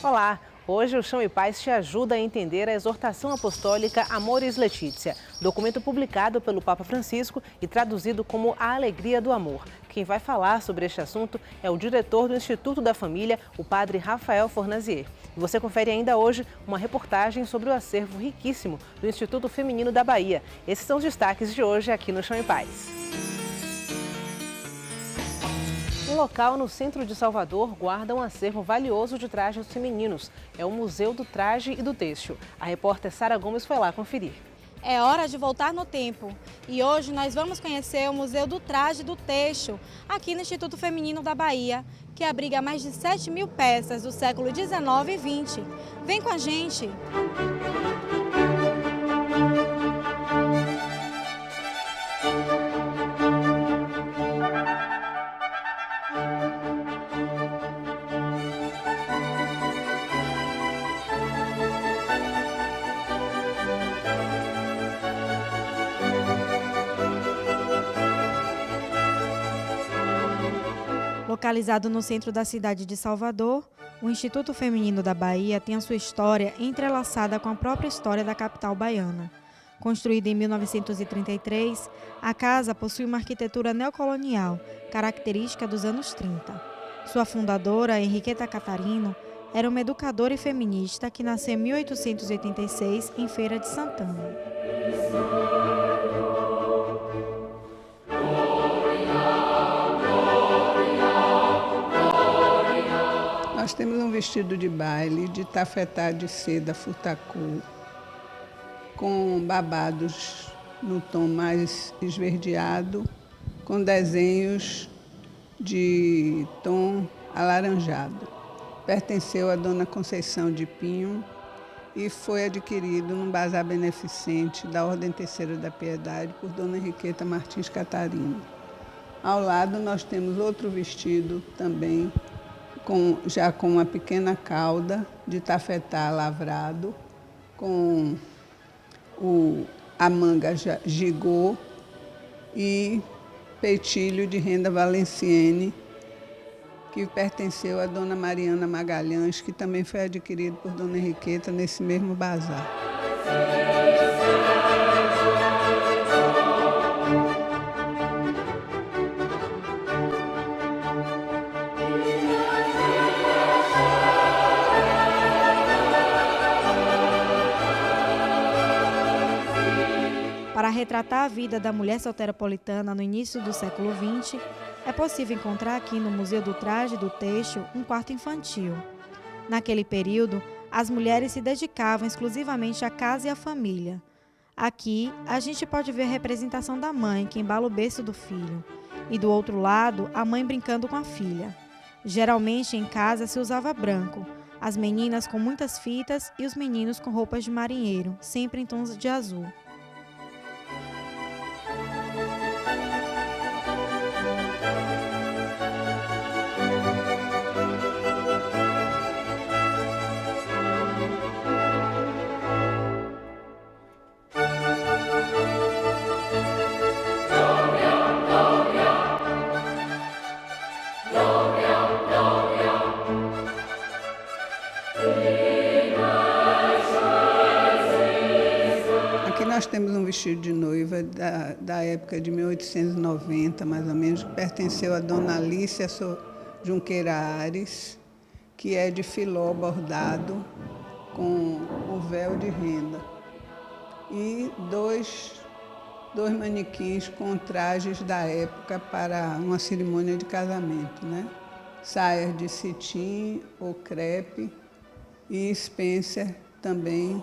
Olá! Hoje o Chão e Paz te ajuda a entender a exortação apostólica Amoris Laetitia, documento publicado pelo Papa Francisco e traduzido como A Alegria do Amor. Quem vai falar sobre este assunto é o diretor do Instituto da Família, o padre Rafael Fornazier. E você confere ainda hoje uma reportagem sobre o acervo riquíssimo do Instituto Feminino da Bahia. Esses são os destaques de hoje aqui no Chão e Paz. Um local no centro de Salvador guarda um acervo valioso de trajes femininos. É o Museu do Traje e do Têxtil. A repórter Sara Gomes foi lá conferir. É hora de voltar no tempo. E hoje nós vamos conhecer o Museu do Traje e do Têxtil, aqui no Instituto Feminino da Bahia, que abriga mais de 7.000 peças do século XIX e XX. Vem com a gente! Localizado no centro da cidade de Salvador, o Instituto Feminino da Bahia tem a sua história entrelaçada com a própria história da capital baiana. Construída em 1933, a casa possui uma arquitetura neocolonial, característica dos anos 30. Sua fundadora, Henriqueta Catarino, era uma educadora e feminista que nasceu em 1886 em Feira de Santana. Nós temos um vestido de baile de tafetá de seda furtacô, com babados no tom mais esverdeado, com desenhos de tom alaranjado. Pertenceu à Dona Conceição de Pinho e foi adquirido num bazar beneficente da Ordem Terceira da Piedade por Dona Henriqueta Martins Catarino. Ao lado nós temos outro vestido também, já com uma pequena cauda de tafetá lavrado, com a manga gigô e peitilho de renda valenciane, que pertenceu a Dona Mariana Magalhães, que também foi adquirido por Dona Henriqueta nesse mesmo bazar. Para retratar a vida da mulher soteropolitana no início do século XX, é possível encontrar aqui no Museu do Traje e do Têxtil um quarto infantil. Naquele período, as mulheres se dedicavam exclusivamente à casa e à família. Aqui, a gente pode ver a representação da mãe que embala o berço do filho, e do outro lado, a mãe brincando com a filha. Geralmente, em casa, se usava branco, as meninas com muitas fitas e os meninos com roupas de marinheiro, sempre em tons de azul. Aqui nós temos um vestido de noiva da época de 1890, mais ou menos, que pertenceu a Dona Alícia Junqueira Ares, que é de filó bordado com o véu de renda. E dois manequins com trajes da época para uma cerimônia de casamento, né? Saias de cetim ou crepe e Spencer também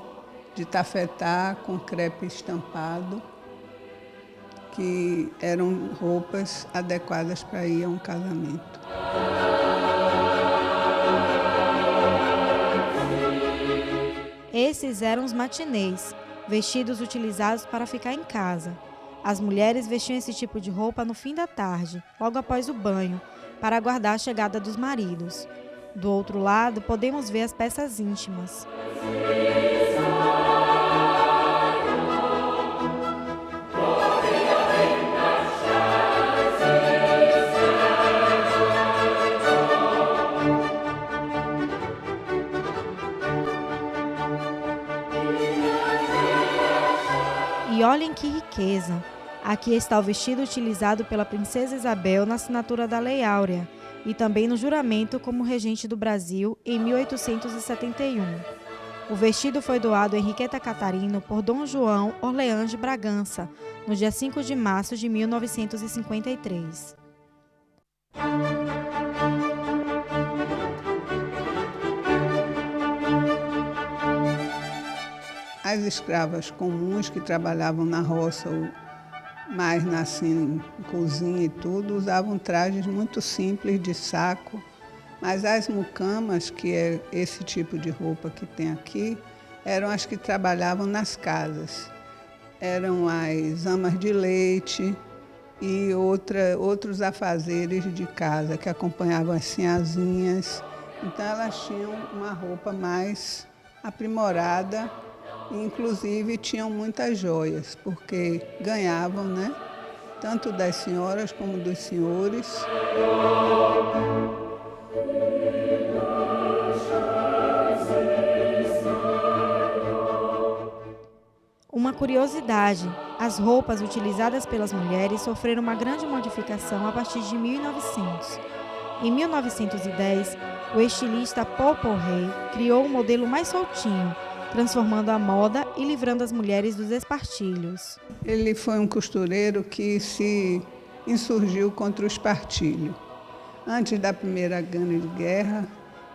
de tafetá com crepe estampado, que eram roupas adequadas para ir a um casamento. Esses eram os matinês, vestidos utilizados para ficar em casa. As mulheres vestiam esse tipo de roupa no fim da tarde, logo após o banho, para aguardar a chegada dos maridos. Do outro lado, podemos ver as peças íntimas. que riqueza! Aqui está o vestido utilizado pela princesa Isabel na assinatura da Lei Áurea e também no juramento como regente do Brasil em 1871. O vestido foi doado a Henriqueta Catarino por Dom João Orleans de Bragança, no dia 5 de março de 1953. As escravas comuns que trabalhavam na roça, ou mais em cozinha e tudo, usavam trajes muito simples de saco, mas as mucamas, que é esse tipo de roupa que tem aqui, eram as que trabalhavam nas casas. Eram as amas de leite e outros afazeres de casa, que acompanhavam as sinhazinhas. Então elas tinham uma roupa mais aprimorada, inclusive tinham muitas joias, porque ganhavam, né? Tanto das senhoras como dos senhores. Uma curiosidade, as roupas utilizadas pelas mulheres sofreram uma grande modificação a partir de 1900. Em 1910, o estilista Paul Porret criou um modelo mais soltinho, transformando a moda e livrando as mulheres dos espartilhos. Ele foi um costureiro que se insurgiu contra o espartilho. Antes da Primeira Grande Guerra,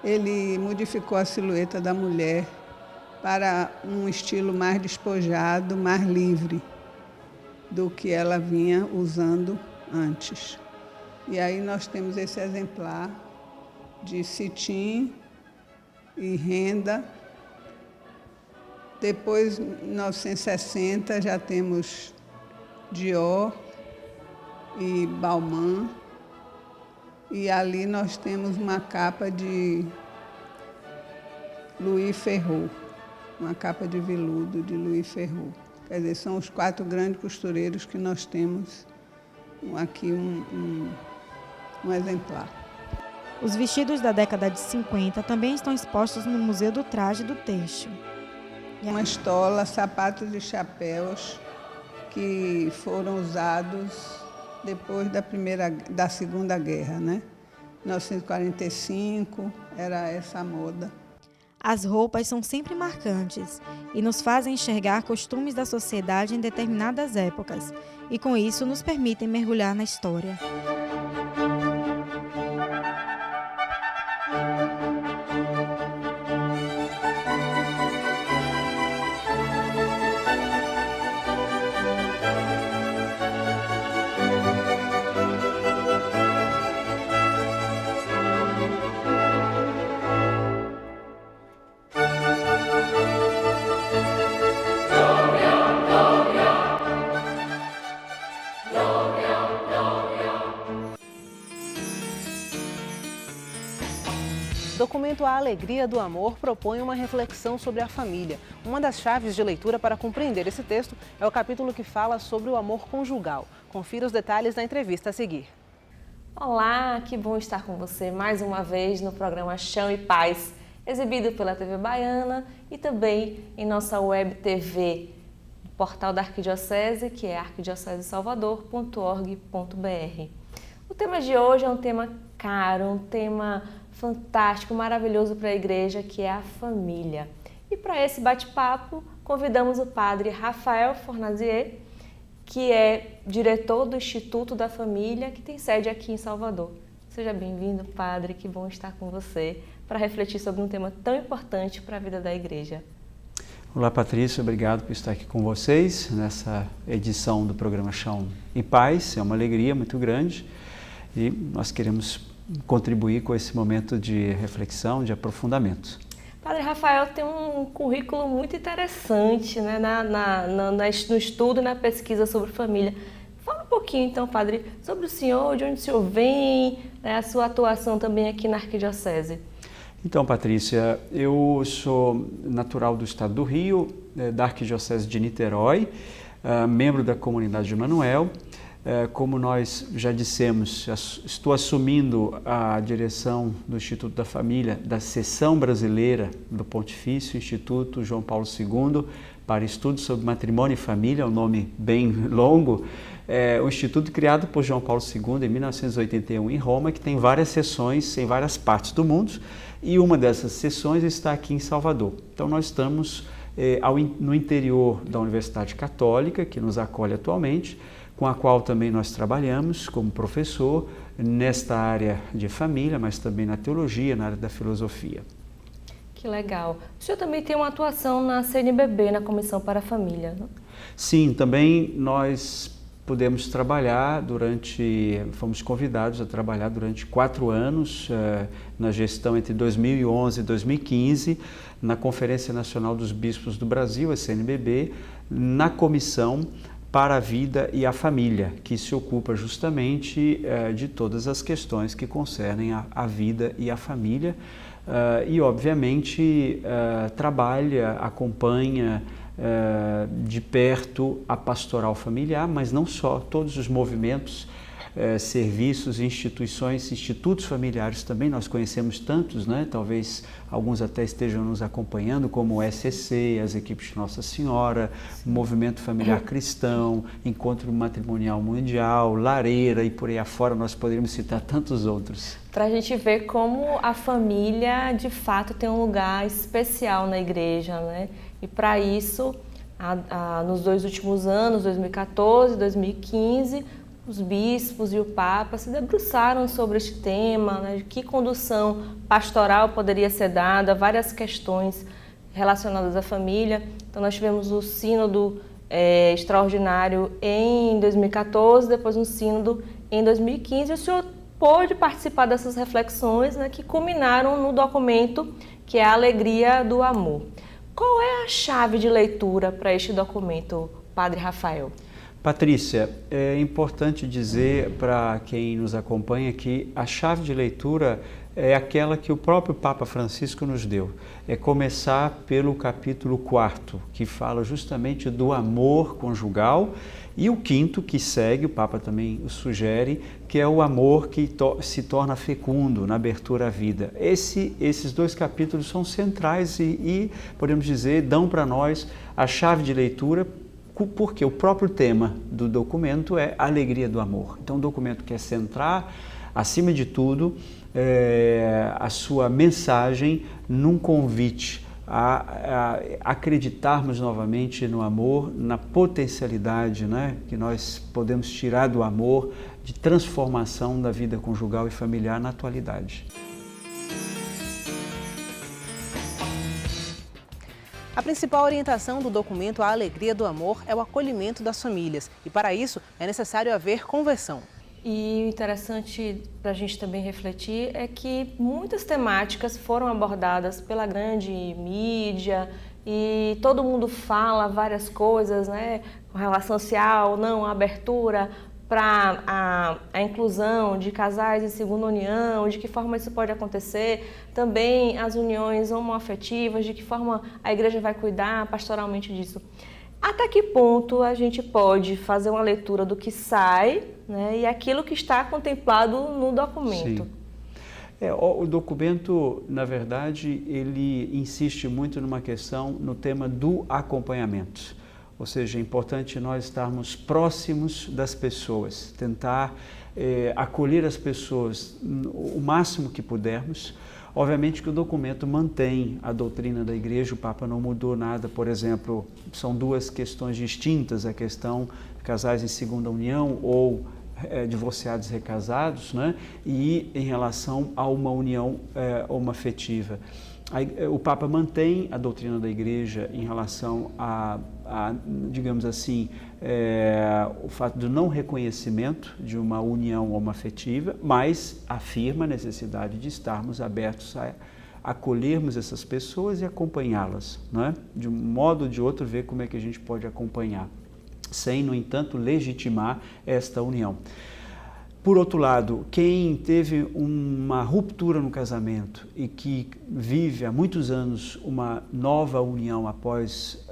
ele modificou a silhueta da mulher para um estilo mais despojado, mais livre do que ela vinha usando antes. E aí nós temos esse exemplar de cetim e renda. Depois, em 1960, já temos Dior e Balmain. E ali nós temos uma capa de Louis Ferraud, uma capa de veludo de Louis Ferraud. Quer dizer, são os 4 grandes costureiros que nós temos aqui um exemplar. Os vestidos da década de 50 também estão expostos no Museu do Traje e do Têxtil. Uma estola, sapatos e chapéus que foram usados depois da Segunda Guerra, né? 1945 era essa moda. As roupas são sempre marcantes e nos fazem enxergar costumes da sociedade em determinadas épocas, e com isso nos permitem mergulhar na história. O documento A Alegria do Amor propõe uma reflexão sobre a família. Uma das chaves de leitura para compreender esse texto é o capítulo que fala sobre o amor conjugal. Confira os detalhes na entrevista a seguir. Olá, que bom estar com você mais uma vez no programa Chão e Paz, exibido pela TV Baiana e também em nossa web TV, no portal da Arquidiocese, que é arquidiocesesalvador.org.br. O tema de hoje é um tema caro, um tema fantástico, maravilhoso para a igreja, que é a família. E para esse bate-papo, convidamos o padre Rafael Fornazier, que é diretor do Instituto da Família, que tem sede aqui em Salvador. Seja bem-vindo, padre, que bom estar com você para refletir sobre um tema tão importante para a vida da igreja. Olá, Patrícia, obrigado por estar aqui com vocês nessa edição do programa Chão e Paz. É uma alegria muito grande e nós queremos contribuir com esse momento de reflexão, de aprofundamento. Padre Rafael tem um currículo muito interessante, né, no estudo e na pesquisa sobre família. Fala um pouquinho então, padre, sobre o senhor, de onde o senhor vem, né, a sua atuação também aqui na Arquidiocese. Então, Patrícia, eu sou natural do estado do Rio, da Arquidiocese de Niterói, membro da comunidade de Emanuel. Como nós já dissemos, estou assumindo a direção do Instituto da Família, da seção brasileira do Pontifício Instituto João Paulo II, para Estudos sobre Matrimônio e Família, um nome bem longo, um instituto criado por João Paulo II em 1981 em Roma, que tem várias sessões em várias partes do mundo, e uma dessas sessões está aqui em Salvador. Então nós estamos no interior da Universidade Católica, que nos acolhe atualmente, com a qual também nós trabalhamos como professor nesta área de família, mas também na teologia, na área da filosofia. Que legal. O senhor também tem uma atuação na CNBB, na Comissão para a Família, não? Sim, também nós pudemos trabalhar fomos convidados a trabalhar durante 4 anos na gestão entre 2011 e 2015, na Conferência Nacional dos Bispos do Brasil, a CNBB, na Comissão para a Vida e a Família, que se ocupa justamente de todas as questões que concernem a vida e a família, e obviamente trabalha, acompanha de perto a pastoral familiar, mas não só, todos os movimentos, serviços, instituições, institutos familiares também, nós conhecemos tantos, né? Talvez alguns até estejam nos acompanhando, como o SCC, as equipes de Nossa Senhora, o Movimento Familiar Cristão, Encontro Matrimonial Mundial, Lareira e por aí afora, nós poderíamos citar tantos outros. Para a gente ver como a família, de fato, tem um lugar especial na igreja, né? E para isso, nos 2 últimos anos, 2014 e 2015, os bispos e o Papa se debruçaram sobre este tema, né, de que condução pastoral poderia ser dada, várias questões relacionadas à família. Então nós tivemos o sínodo extraordinário em 2014, depois um sínodo em 2015. O senhor pôde participar dessas reflexões, né, que culminaram no documento que é a Alegria do Amor. Qual é a chave de leitura para este documento, Padre Rafael? Patrícia, é importante dizer para quem nos acompanha que a chave de leitura é aquela que o próprio Papa Francisco nos deu. É começar pelo capítulo 4, que fala justamente do amor conjugal, e o 5º que segue, o Papa também o sugere, que é o amor que se torna fecundo na abertura à vida. Esses 2 capítulos são centrais e, podemos dizer, dão para nós a chave de leitura, porque o próprio tema do documento é a alegria do amor. Então, um documento quer centrar, acima de tudo, a sua mensagem num convite a acreditarmos novamente no amor, na potencialidade, né, que nós podemos tirar do amor, de transformação da vida conjugal e familiar na atualidade. A principal orientação do documento A Alegria do Amor é o acolhimento das famílias e, para isso, é necessário haver conversão. E o interessante para a gente também refletir é que muitas temáticas foram abordadas pela grande mídia e todo mundo fala várias coisas, né? Com relação social, não, a abertura para a inclusão de casais em segunda união, de que forma isso pode acontecer, também as uniões homoafetivas, de que forma a igreja vai cuidar pastoralmente disso. Até que ponto a gente pode fazer uma leitura do que sai, né, e aquilo que está contemplado no documento? Sim. O documento, na verdade, ele insiste muito numa questão, no tema do acompanhamento. Ou seja, é importante nós estarmos próximos das pessoas, tentar acolher as pessoas o máximo que pudermos. Obviamente que o documento mantém a doutrina da igreja, o Papa não mudou nada, por exemplo, são 2 questões distintas, a questão de casais em segunda união ou divorciados recasados, né? E em relação a uma união homoafetiva. O Papa mantém a doutrina da igreja em relação digamos assim, o fato do não reconhecimento de uma união homoafetiva, mas afirma a necessidade de estarmos abertos a acolhermos essas pessoas e acompanhá-las, não é? De um modo ou de outro, ver como é que a gente pode acompanhar, sem, no entanto, legitimar esta união. Por outro lado, quem teve uma ruptura no casamento e que vive há muitos anos uma nova união após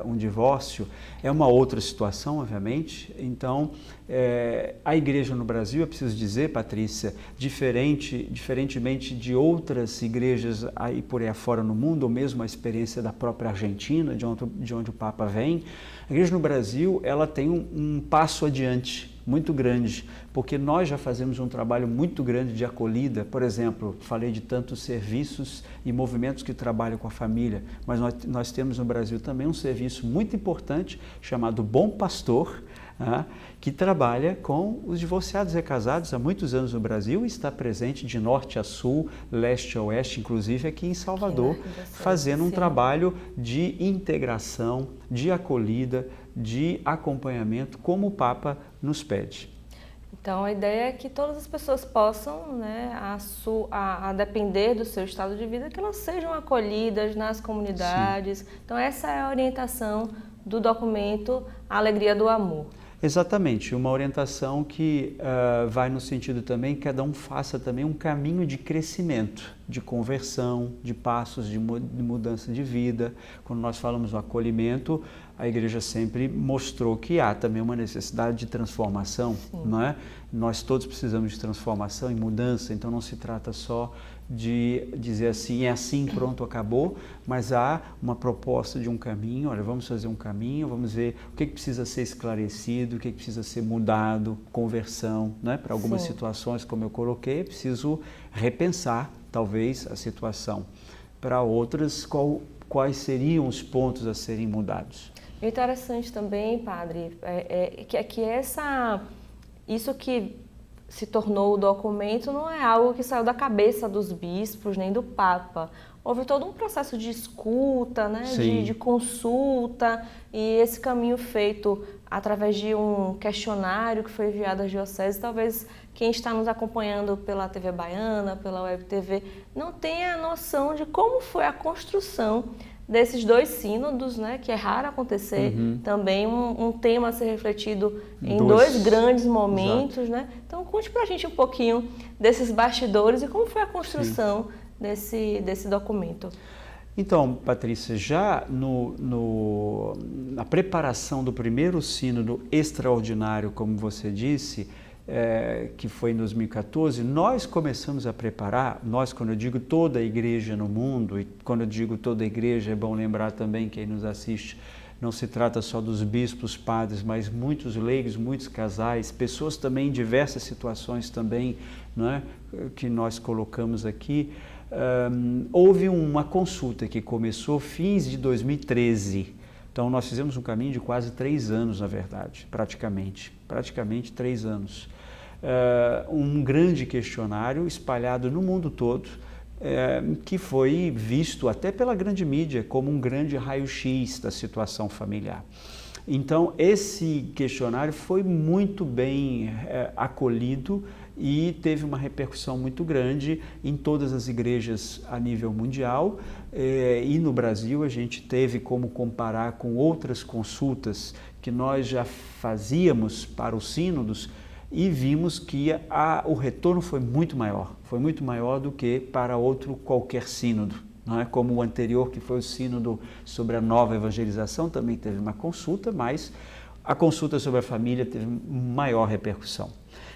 um divórcio, é uma outra situação, obviamente. Então, a igreja no Brasil, é preciso dizer, Patrícia, diferentemente de outras igrejas aí por aí afora no mundo, ou mesmo a experiência da própria Argentina, de onde o Papa vem, a igreja no Brasil ela tem um passo adiante muito grande, porque nós já fazemos um trabalho muito grande de acolhida. Por exemplo, falei de tantos serviços e movimentos que trabalham com a família, mas nós temos no Brasil também um serviço muito importante chamado Bom Pastor, que trabalha com os divorciados e recasados há muitos anos no Brasil e está presente de norte a sul, leste a oeste, inclusive aqui em Salvador, fazendo um trabalho de integração, de acolhida, de acompanhamento, como o Papa nos pede. Então, a ideia é que todas as pessoas possam, né, a depender do seu estado de vida, que elas sejam acolhidas nas comunidades. Sim. Então, essa é a orientação do documento A Alegria do Amor. Exatamente, uma orientação que vai no sentido também que cada um faça também um caminho de crescimento, de conversão, de passos de mudança de vida. Quando nós falamos do acolhimento, a igreja sempre mostrou que há também uma necessidade de transformação, não é? Nós todos precisamos de transformação e mudança, então não se trata só de dizer assim, é assim, pronto, acabou, mas há uma proposta de um caminho. Olha, vamos fazer um caminho, vamos ver o que precisa ser esclarecido, o que precisa ser mudado, conversão, né? Para algumas situações, como eu coloquei, é preciso repensar, talvez, a situação. Para outras, quais seriam os pontos a serem mudados? O interessante também, padre, que isso que se tornou o documento não é algo que saiu da cabeça dos bispos nem do Papa. Houve todo um processo de escuta, né, de consulta, e esse caminho feito através de um questionário que foi enviado às dioceses. Talvez quem está nos acompanhando pela TV Baiana, pela Web TV, não tenha noção de como foi a construção desses dois sínodos, né, que é raro acontecer, também um tema a ser refletido em dois grandes momentos, né? Então, conte pra gente um pouquinho desses bastidores e como foi a construção desse documento. Então, Patrícia, já na preparação do primeiro sínodo extraordinário, como você disse, que foi em 2014, nós começamos a preparar, quando eu digo toda a igreja no mundo, e quando eu digo toda a igreja, é bom lembrar também, quem nos assiste, não se trata só dos bispos, padres, mas muitos leigos, muitos casais, pessoas também em diversas situações também, não é, que nós colocamos aqui. Houve uma consulta que começou fins de 2013. Então, nós fizemos um caminho de quase 3 anos, na verdade, praticamente 3 anos. Um grande questionário espalhado no mundo todo, que foi visto até pela grande mídia como um grande raio-x da situação familiar. Então, esse questionário foi muito bem acolhido e teve uma repercussão muito grande em todas as igrejas a nível mundial, e no Brasil a gente teve como comparar com outras consultas que nós já fazíamos para os sínodos e vimos que o retorno foi muito maior do que para qualquer sínodo. Não é como o anterior, que foi o sínodo sobre a nova evangelização, também teve uma consulta, mas a consulta sobre a família teve maior repercussão.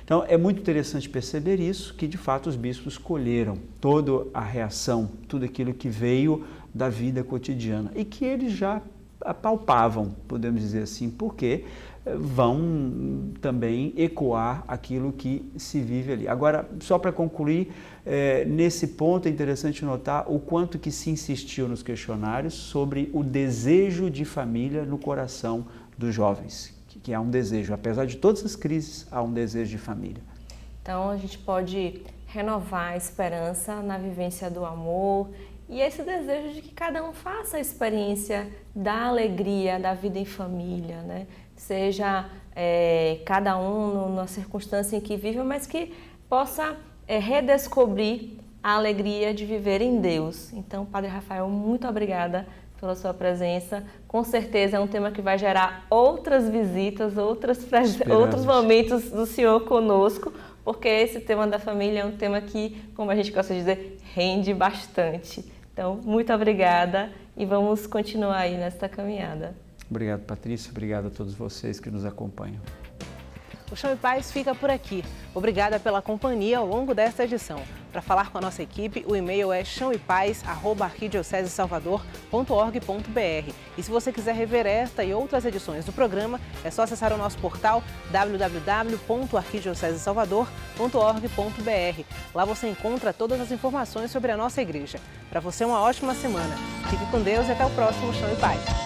Então, é muito interessante perceber isso, que de fato os bispos colheram toda a reação, tudo aquilo que veio da vida cotidiana e que eles já apalpavam, podemos dizer assim, porque vão também ecoar aquilo que se vive ali. Agora, só para concluir, nesse ponto é interessante notar o quanto que se insistiu nos questionários sobre o desejo de família no coração dos jovens, que há um desejo, apesar de todas as crises, há um desejo de família. Então, a gente pode renovar a esperança na vivência do amor e esse desejo de que cada um faça a experiência da alegria da vida em família, né? Seja cada um na circunstância em que vive, mas que possa redescobrir a alegria de viver em Deus. Então, Padre Rafael, muito obrigada pela sua presença. Com certeza é um tema que vai gerar outras visitas, outros momentos do senhor conosco, porque esse tema da família é um tema que, como a gente gosta de dizer, rende bastante. Então, muito obrigada e vamos continuar aí nesta caminhada. Obrigado, Patrícia. Obrigado a todos vocês que nos acompanham. O Chão e Paz fica por aqui. Obrigada pela companhia ao longo desta edição. Para falar com a nossa equipe, o e-mail é chãoepaz@arquidiocesesalvador.org.br. E se você quiser rever esta e outras edições do programa, é só acessar o nosso portal www.arquidiocesesalvador.org.br. Lá você encontra todas as informações sobre a nossa igreja. Para você, uma ótima semana. Fique com Deus e até o próximo Chão e Paz.